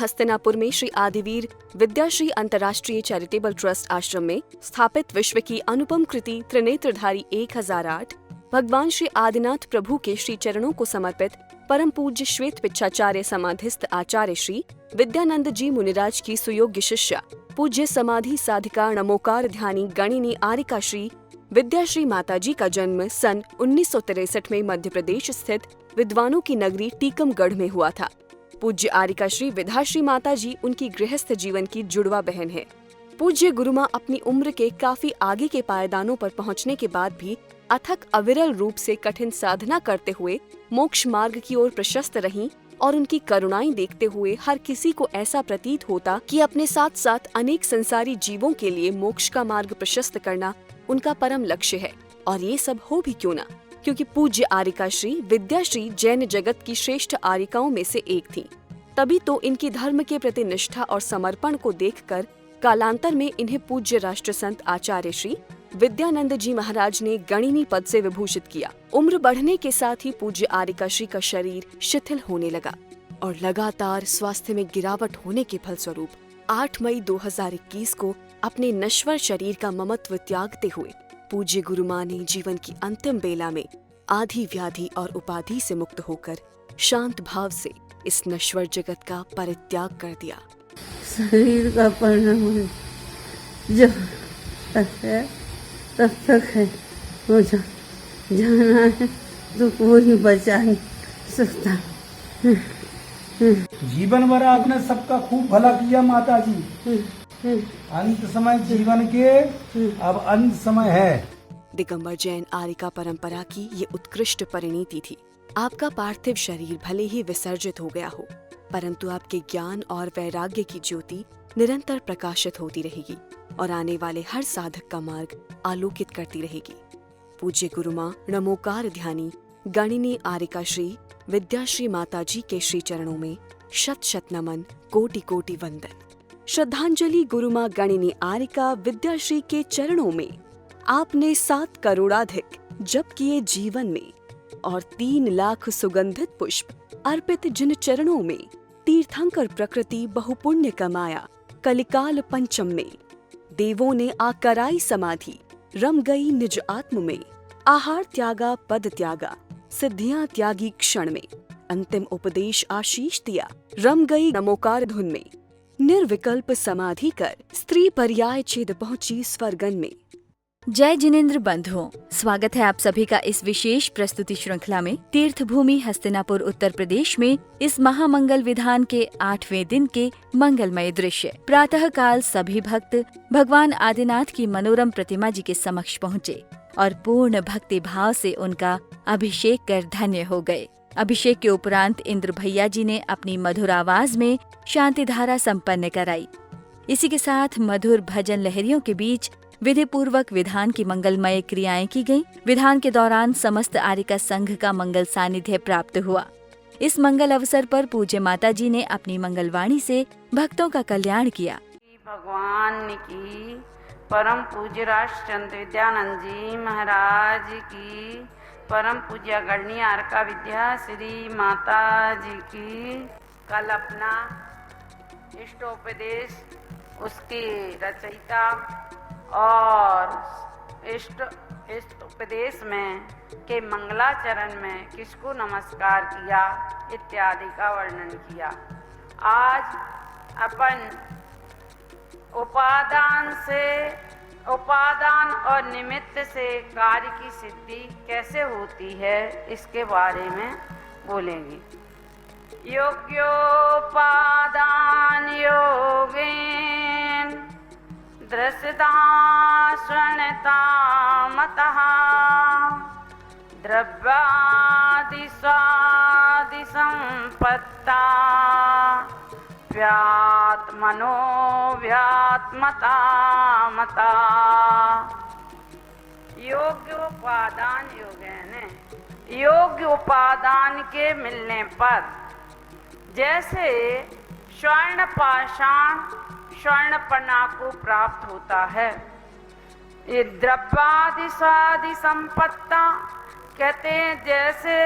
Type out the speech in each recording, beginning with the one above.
हस्तिनापुर में श्री आदिवीर विद्याश्री अंतर्राष्ट्रीय charitable trust आश्रम में स्थापित विश्व की अनुपम कृति त्रिनेत्रधारी 1008 भगवान श्री आदिनाथ प्रभु के श्री चरणों को समर्पित परम पूज्य श्वेत पिच्छाचार्य समाधिस्थ आचार्य श्री विद्यानंद जी मुनिराज की सुयोग्य शिष्या पूज्य समाधि साधिका नमोकार ध्यानी गणिनी आरिका श्री विद्याश्री माताजी का जन्म सन 1963 में मध्य प्रदेश स्थित विद्वानों की नगरी टीकमगढ़ में हुआ था। पूज्य आरिका श्री विद्याश्री माताजी उनकी गृहस्थ जीवन की जुड़वा बहन है। पूज्य गुरुमा अपनी उम्र के काफी आगे के पायदानों पर पहुंचने के बाद भी अथक अविरल रूप से कठिन साधना करते हुए मोक्ष मार्ग की ओर प्रशस्त रहीं और उनकी करुणाएं देखते हुए हर किसी को ऐसा प्रतीत होता कि अपने साथ साथ अनेक संसारी जीवों के लिए मोक्ष का मार्ग प्रशस्त करना उनका परम लक्ष्य है। और ये सब हो भी क्यों ना, क्योंकि पूज्य आरिका श्री विद्याश्री जैन जगत की श्रेष्ठ आरिकाओं में से एक थीं। तभी तो इनकी धर्म के प्रति निष्ठा और समर्पण को देखकर कालांतर में इन्हें पूज्य राष्ट्र संत आचार्य श्री विद्यानंद जी महाराज ने गणिनी पद से विभूषित किया। उम्र बढ़ने के साथ ही पूज्य आरिका श्री का शरीर शिथिल होने लगा और लगातार स्वास्थ्य में गिरावट होने के फलस्वरूप 8 मई 2021 को अपने नश्वर शरीर का ममत्व त्यागते हुए पूज्य गुरुमा ने जीवन की अंतिम बेला में आधि व्याधि और उपाधि से मुक्त होकर शांत भाव से इस नश्वर जगत का परित्याग कर दिया। शरीर का परिणाम जब तक है तब तक है, वो जाना है तो कोई बचा नहीं सकता। जीवन भर आपने सबका खूब भला किया माता जी। अंत समय जीवन के अब अंत समय है। दिगंबर जैन आरिका परंपरा की ये उत्कृष्ट परिणीति थी। आपका पार्थिव शरीर भले ही विसर्जित हो गया हो, परंतु आपके ज्ञान और वैराग्य की ज्योति निरंतर प्रकाशित होती रहेगी और आने वाले हर साधक का मार्ग आलोकित करती रहेगी। पूज्य गुरुमा नमोकार ध्यानी गणिनी आरिका श्री विद्याश्री माताजी के श्री चरणों में शत शत नमन, कोटि कोटि वंदन। श्रद्धांजलि गुरुमा गणिनी आरिका विद्याश्री के चरणों में आपने 7 करोड़ाधिक जप किए जीवन में और 3 लाख सुगंधित पुष्प अर्पित जिन चरणों में तीर्थंकर प्रकृति बहुपुण्य कमाया कलिकाल पंचम में। देवों ने आकराई समाधि रम गई निज आत्म में, आहार त्यागा पद त्यागा सिद्धियां त्यागी क्षण में। अंतिम उपदेश आशीष दिया रम गई नमोकार धुन में, निर्विकल्प समाधि कर स्त्री पर्याय छेद पहुंची स्वर्गन में। जय जिनेंद्र बंधुओं, स्वागत है आप सभी का इस विशेष प्रस्तुति श्रृंखला में। तीर्थ भूमि हस्तिनापुर उत्तर प्रदेश में इस महामंगल विधान के 8वें दिन के मंगलमय दृश्य। प्रातः काल सभी भक्त भगवान आदिनाथ की मनोरम प्रतिमा जी के समक्ष पहुँचे और पूर्ण भक्ति भाव से उनका अभिषेक कर धन्य हो गए। अभिषेक के उपरांत इंद्र भैया जी ने अपनी मधुर आवाज में शांति धारा संपन्न कराई। इसी के साथ मधुर भजन लहरियों के बीच विधि पूर्वक विधान की मंगलमय क्रियाएं की गईं। विधान के दौरान समस्त आरिका संघ का मंगल सानिध्य प्राप्त हुआ। इस मंगल अवसर पर पूज्य माता जी ने अपनी मंगलवाणी से भक्तों का कल्याण किया। भगवान की परम पूज्य राष्ट्रचंद विद्यानंद जी महाराज की परम पूज्य गणनी आरिका विद्याश्री माता जी की कल अपना इष्टोपदेश उसकी रचयिता और इष्ट उपदेश में के मंगलाचरण में किसको नमस्कार किया इत्यादि का वर्णन किया। आज अपन उपादान और निमित्त से कार्य की सिद्धि कैसे होती है इसके बारे में बोलेंगे। योग्योपादान योगेन दृष्टा स्वणता मतः द्रव्यादि स्वादि संपत्ता व्यात्मनो व्यात्मता मता। योग्य उपादान योग्य उपादान के मिलने पर जैसे स्वर्ण पाषाण स्वर्ण पन्ना को प्राप्त होता है, ये द्रव्यादि स्वादि संपत्ता कहते हैं। जैसे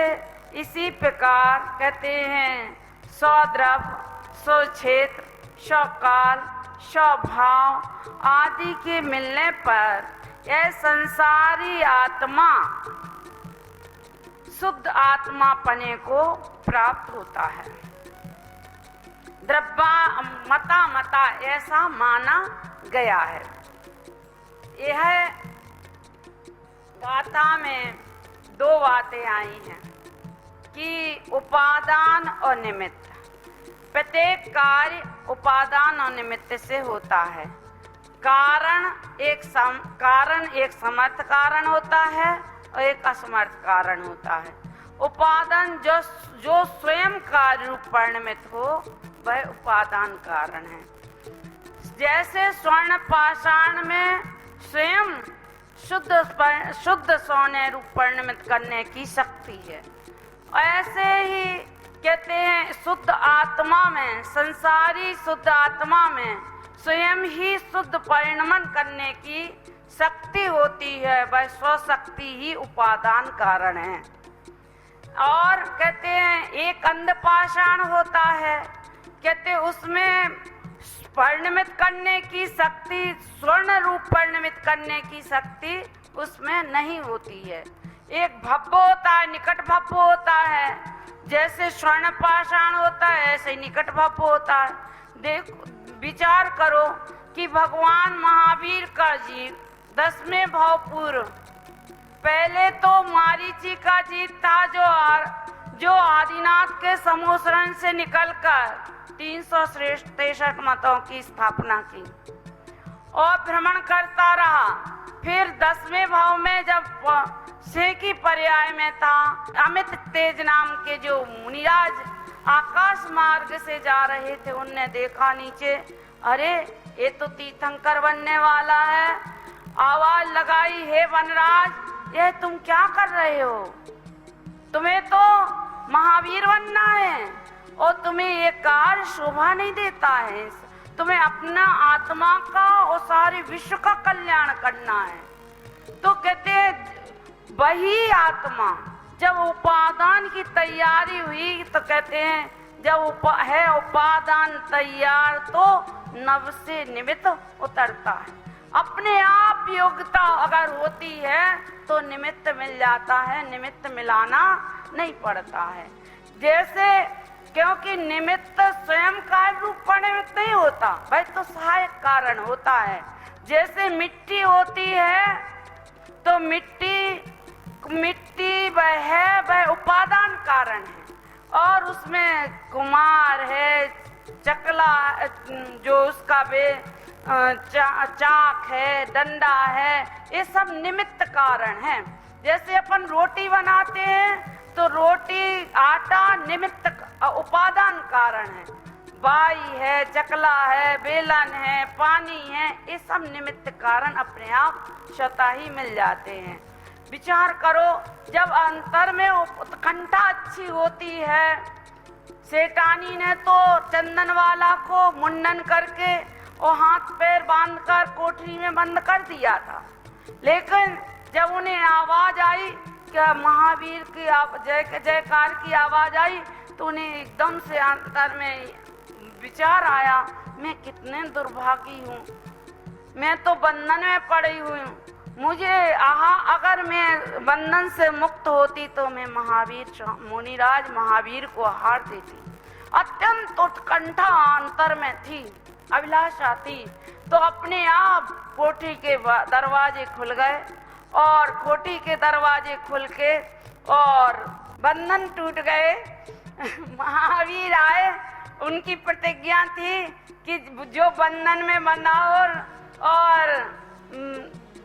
इसी प्रकार कहते हैं 100 द्रव्य सो क्षेत्र, स्वकाल, स्वभाव आदि के मिलने पर यह संसारी आत्मा शुद्ध आत्मा पने को प्राप्त होता है। मता ऐसा माना गया है। यह गाथा में दो बातें आई हैं कि उपादान और निमित्त। प्रत्येक कार्य उपादान और निमित्त से होता है। कारण एक समर्थ कारण होता है और एक असमर्थ कारण होता है। उपादान जो स्वयं कार्य रूप परिणमित हो वह उपादान कारण है। जैसे स्वर्ण पाषाण में स्वयं शुद्ध सोने रूप परिणमित करने की शक्ति है, ऐसे ही कहते हैं शुद्ध आत्मा में, संसारी शुद्ध आत्मा में स्वयं ही शुद्ध परिणमन करने की शक्ति होती है। वह स्वशक्ति ही उपादान कारण है। और कहते हैं एक अंधपाषाण होता है, कहते उसमें परिणमित करने की शक्ति, स्वर्ण रूप परिणमित करने की शक्ति उसमें नहीं होती है। एक भब्ब होता है, निकट भब्ब होता है। जैसे स्वर्ण पाषाण होता है ऐसे ही निकट भब्ब होता है। देखो, विचार करो कि भगवान महावीर का जीव 10वें भाव पूर्व पहले तो मारीची का जीव था जो आदिनाथ के समोसरण से निकलकर 363 मतों की स्थापना की और भ्रमण करता रहा। फिर 10वें भाव में जब सिंह की पर्याय में था, अमित तेज नाम के जो मुनिराज आकाश मार्ग से जा रहे थे, उनने देखा नीचे, अरे ये तो तीर्थंकर बनने वाला है। आवाज लगाई, हे वनराज, यह तुम क्या कर रहे हो? तुम्हें तो महावीर बनना है और तुम्हें ये कार्य शोभा नहीं देता है। तुम्हें अपना आत्मा का और सारे विश्व का कल्याण करना है। तो कहते हैं वही आत्मा जब उपादान की तैयारी हुई, तो कहते हैं जब उपादान तैयार तो नव से निमित्त उतरता है। अपने आप योग्यता अगर होती है तो निमित्त मिल जाता है, निमित्त मिलाना नहीं पड़ता है। जैसे क्योंकि निमित्त स्वयं कार्य रूप परिणमित नहीं होता, वह तो सहायक कारण होता है। जैसे मिट्टी होती है तो मिट्टी वह उपादान कारण है और उसमें कुमार है, चकला जो उसका चाक है, डंडा है, ये सब निमित्त कारण है। जैसे अपन रोटी बनाते हैं तो रोटी आटा निमित्त उपादान कारण है। बाई है, चकला है, बेलन है, पानी है, ये सब निमित्त कारण अपने आप स्वतः ही मिल जाते हैं। विचार करो, जब अंतर में उत्कंठा अच्छी होती है, सेठानी ने तो चंदन वाला को मुंडन करके और हाथ पैर बांधकर कोठरी में बंद कर दिया था, लेकिन जब उन्हें आवाज आई, क्या महावीर की जयकार की आवाज आई, तो उन्हें एकदम से अंतर में विचार आया, मैं कितने दुर्भागी हूँ, मैं तो बंधन में पड़ी हुई हूँ। मुझे अगर मैं बंधन से मुक्त होती तो मैं मुनिराज महावीर को हार देती। अत्यंत उत्कंठा अंतर में थी, अभिलाषा थी। तो अपने आप कोठी के दरवाजे खुल गए और कोठी के दरवाजे खुल के और बंधन टूट गए। महावीर आए, उनकी प्रतिज्ञा थी कि जो बंधन में बंधा और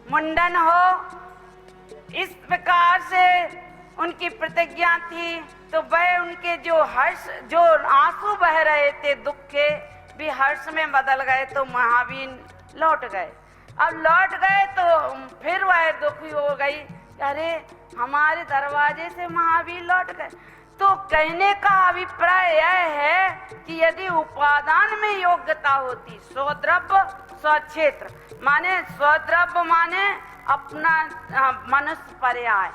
मुंडन हो, इस प्रकार से उनकी प्रतिज्ञा थी। तो वह उनके जो आंसू बह रहे थे दुख के, भी हर्ष में बदल गए। तो महावीर लौट गए। अब लौट गए तो फिर वह दुखी हो गई, अरे हमारे दरवाजे से महावीर लौट गए। तो कहने का अभिप्राय यह है कि यदि उपादान में योग्यता होती, स्वद्रव्य स्वक्षेत्र माने, स्वद्रव्य माने अपना मनुष्य पर्याय,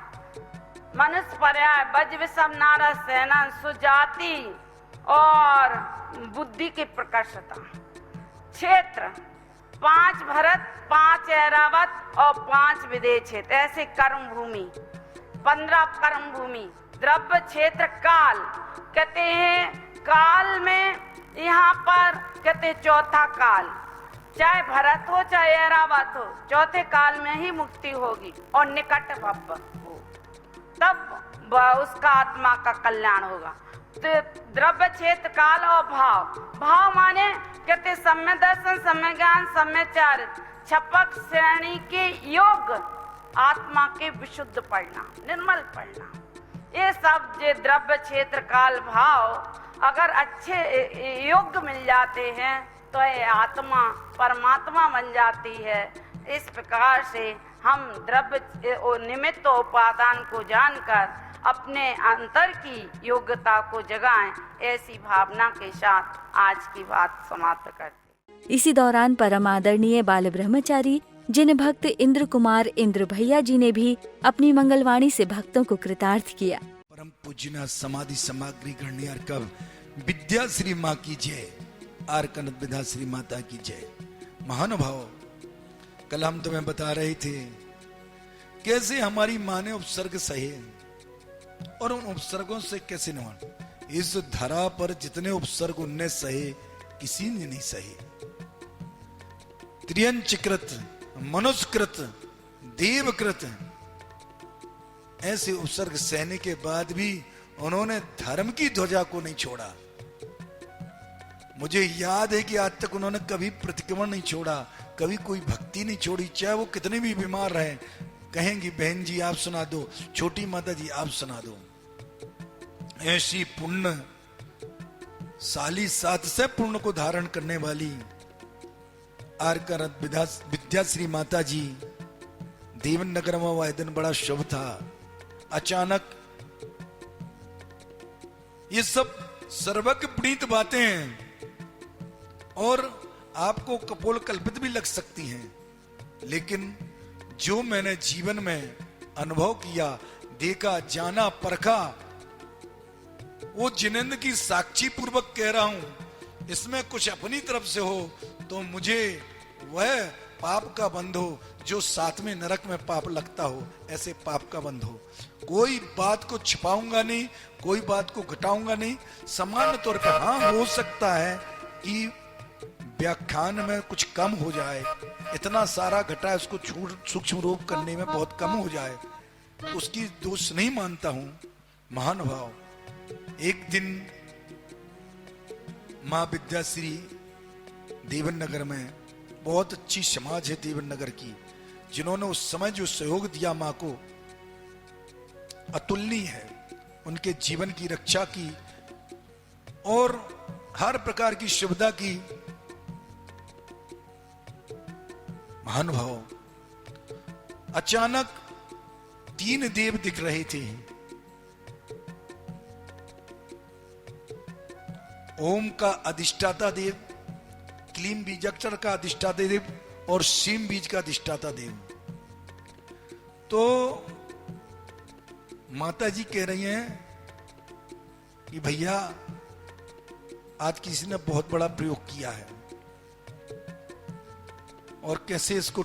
वज विषम नारद सेना सुजाति और बुद्धि की प्रकर्षता। क्षेत्र 5 भरत, 5 ऐरावत और 5 विदेह क्षेत्र, ऐसे कर्म भूमि 15 कर्म भूमि। द्रव्य क्षेत्र काल कहते हैं, काल में यहाँ पर कहते हैं चौथा काल, चाहे भरत हो चाहे ऐरावत हो, चौथे काल में ही मुक्ति होगी और निकट भव हो, तब उसका आत्मा का कल्याण होगा। तो द्रव्य क्षेत्र काल और भाव, भाव माने कहते सम्य दर्शन, सम्य ज्ञान, सम्य चारित्र, छपक श्रेणी के योग, आत्मा के विशुद्ध पढ़ना, निर्मल पढ़ना, ये सब जे द्रव्य क्षेत्र काल भाव अगर अच्छे योग्य मिल जाते हैं तो ये आत्मा परमात्मा बन जाती है। इस प्रकार से हम द्रव्य निमित्त उपादान को जानकर अपने अंतर की योग्यता को जगाएं, ऐसी भावना के साथ आज की बात समाप्त करते। इसी दौरान परम आदरणीय बाल ब्रह्मचारी जिन भक्त इंद्र कुमार इंद्र भैया जी ने भी अपनी मंगलवाणी से भक्तों को कृतार्थ किया। परम पूजना समाधि समाग्री गणनीय अर्कव विद्या श्री माँ की जय, आर कनक विधा श्री माता की जय। महानुभाव, कल हम तुम्हें बता रहे थे कैसे हमारी माँ ने उपसर्ग सहे और उन उपसर्गों से कैसे निवारण। इस धरा पर जितने उपसर्ग उनने सहे किसी ने नहीं सहे। त्रियंचकृत, मनुष्यकृत, देवकृत ऐसे उपसर्ग सहने के बाद भी उन्होंने धर्म की ध्वजा को नहीं छोड़ा। मुझे याद है कि आज तक उन्होंने कभी प्रतिक्रमण नहीं छोड़ा, कभी कोई भक्ति नहीं छोड़ी, चाहे वो कितने भी बीमार रहे। कहेंगी बहन जी आप सुना दो, छोटी माता जी आप सुना दो। ऐसी पुण्य साली सात से पुण्य को धारण करने वाली आरकर विद्याश्री माता जी, देवन नगर में वह दिन बड़ा शुभ था। अचानक ये सब सर्वज्ञ प्रणीत बातें हैं और आपको कपोल कल्पित भी लग सकती हैं, लेकिन जो मैंने जीवन में अनुभव किया, देखा, जाना, परखा, वो जिनेंद्र की साक्षी पूर्वक कह रहा हूं। इसमें कुछ अपनी तरफ से हो तो मुझे वह पाप का बंध हो जो साथ में नरक में पाप लगता हो, ऐसे पाप का बंध हो। कोई बात को छिपाऊंगा नहीं, कोई बात को घटाऊंगा नहीं। सामान्य तौर पर हाँ हो सकता है कि व्याख्यान में कुछ कम हो जाए, इतना सारा घटा उसको सूक्ष्म रूप करने में बहुत कम हो जाए, उसकी दोष नहीं मानता हूं। महानुभाव, एक दिन मां विद्याश्री देवन नगर में, बहुत अच्छी समाज है देवन नगर की, जिन्होंने उस समय जो सहयोग दिया मां को अतुलनीय है। उनके जीवन की रक्षा की और हर प्रकार की सुविधा की। महानुभाव, अचानक 3 देव दिख रहे थे। ओम का अधिष्ठाता देव, क्लीम बीजाक्षर का अधिष्ठाता देव और सीम बीज का अधिष्ठाता देव। तो माता जी कह रही हैं कि भैया आज किसी ने बहुत बड़ा प्रयोग किया है और कैसे इसको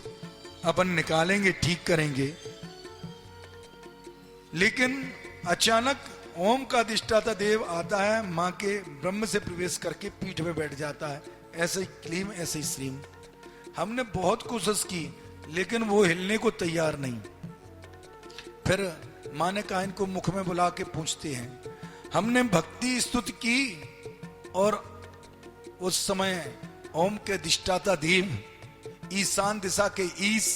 अपन निकालेंगे, ठीक करेंगे। लेकिन अचानक ओम का अधिष्ठाता देव आता है, मां के ब्रह्म से प्रवेश करके पीठ पे बैठ जाता है। ऐसे ही क्लीम, ऐसे ही श्रीम। हमने बहुत कोशिश की लेकिन वो हिलने को तैयार नहीं। फिर मां ने कहा इनको मुख में बुला के पूछते हैं। हमने भक्ति स्तुति की और उस समय ओम के अधिष्ठाता देव ईशान दिशा के ईश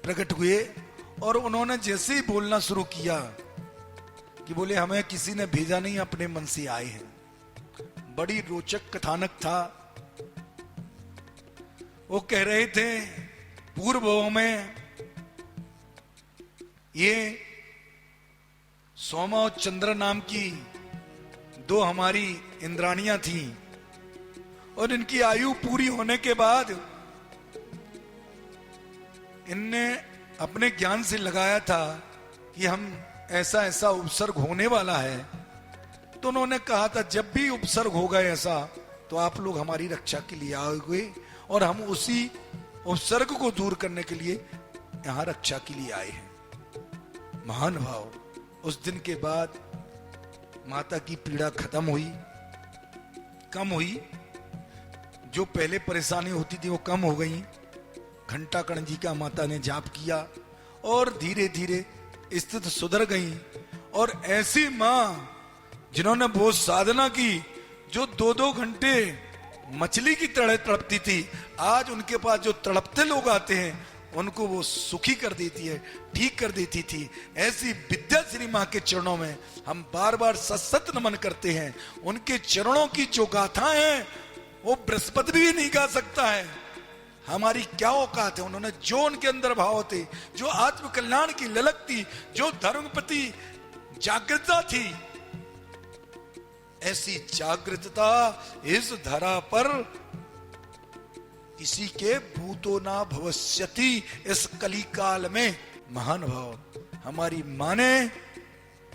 प्रकट हुए और उन्होंने जैसे ही बोलना शुरू किया कि बोले हमें किसी ने भेजा नहीं, अपने मन से आए हैं। बड़ी रोचक कथानक था। वो कह रहे थे पूर्व में ये सोमा और चंद्र नाम की 2 हमारी इंद्राणियां थीं और इनकी आयु पूरी होने के बाद इनने अपने ज्ञान से लगाया था कि हम ऐसा ऐसा उपसर्ग होने वाला है, तो उन्होंने कहा था जब भी उपसर्ग होगा ऐसा तो आप लोग हमारी रक्षा के लिए आओगे और हम उसी उपसर्ग को दूर करने के लिए यहां रक्षा के लिए आए हैं। महान भाव, उस दिन के बाद माता की पीड़ा खत्म हुई, कम हुई। जो पहले परेशानी होती थी वो कम हो गई। घंटाकर्ण जी का माता ने जाप किया और धीरे धीरे स्थिति सुधर गई। और ऐसी मां जिन्होंने बहुत साधना की, जो 2-2 घंटे मछली की तरह तड़पती थी, आज उनके पास जो तड़पते लोग आते हैं उनको वो सुखी कर देती है, ठीक कर देती थी। ऐसी विद्याश्री मां के चरणों में हम बार बार सत नमन करते हैं। उनके चरणों की जो गाथाएं हैं वो बृहस्पति भी नहीं गा सकता है। हमारी क्या औकात है। उन्होंने जो उनके अंदर भाव थे, जो आत्म कल्याण की ललक थी, जो धर्म प्रति जागृतता थी, ऐसी जागृतता इस धरा पर किसी के भूतो ना भविष्यति इस कली काल में। महान भाव, हमारी मां ने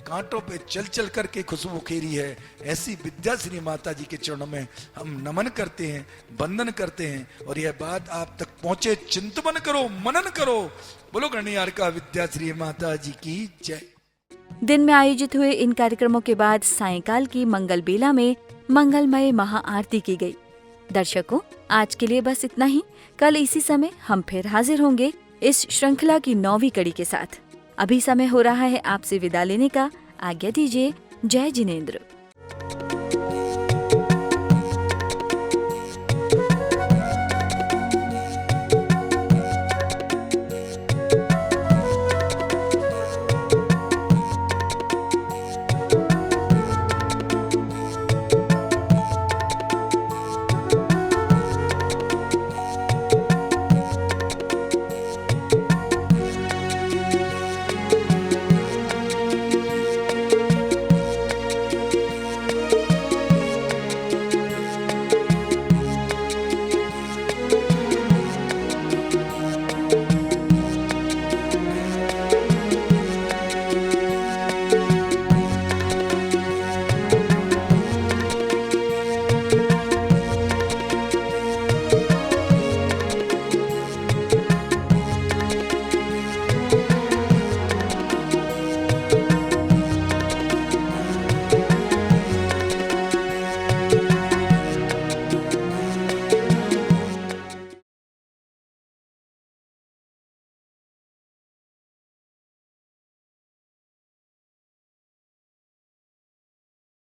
कांटों पे चल चल करके खुशबू खेरी है। ऐसी विद्याश्री माता जी के चरणों में हम नमन करते हैं, वंदन करते हैं। और यह बात आप तक पहुंचे, चिंतन करो, मनन करो। बोलो गणियार का विद्याश्री माता जी की जय। दिन में आयोजित हुए इन कार्यक्रमों के बाद सायंकाल की मंगल बेला में मंगलमय महाआरती की गई। दर्शकों, आज के लिए बस इतना ही। कल इसी समय हम फिर हाजिर होंगे इस श्रृंखला की 9वीं कड़ी के साथ। अभी समय हो रहा है आपसे विदा लेने का। आज्ञा दीजिए। जय जिनेंद्र।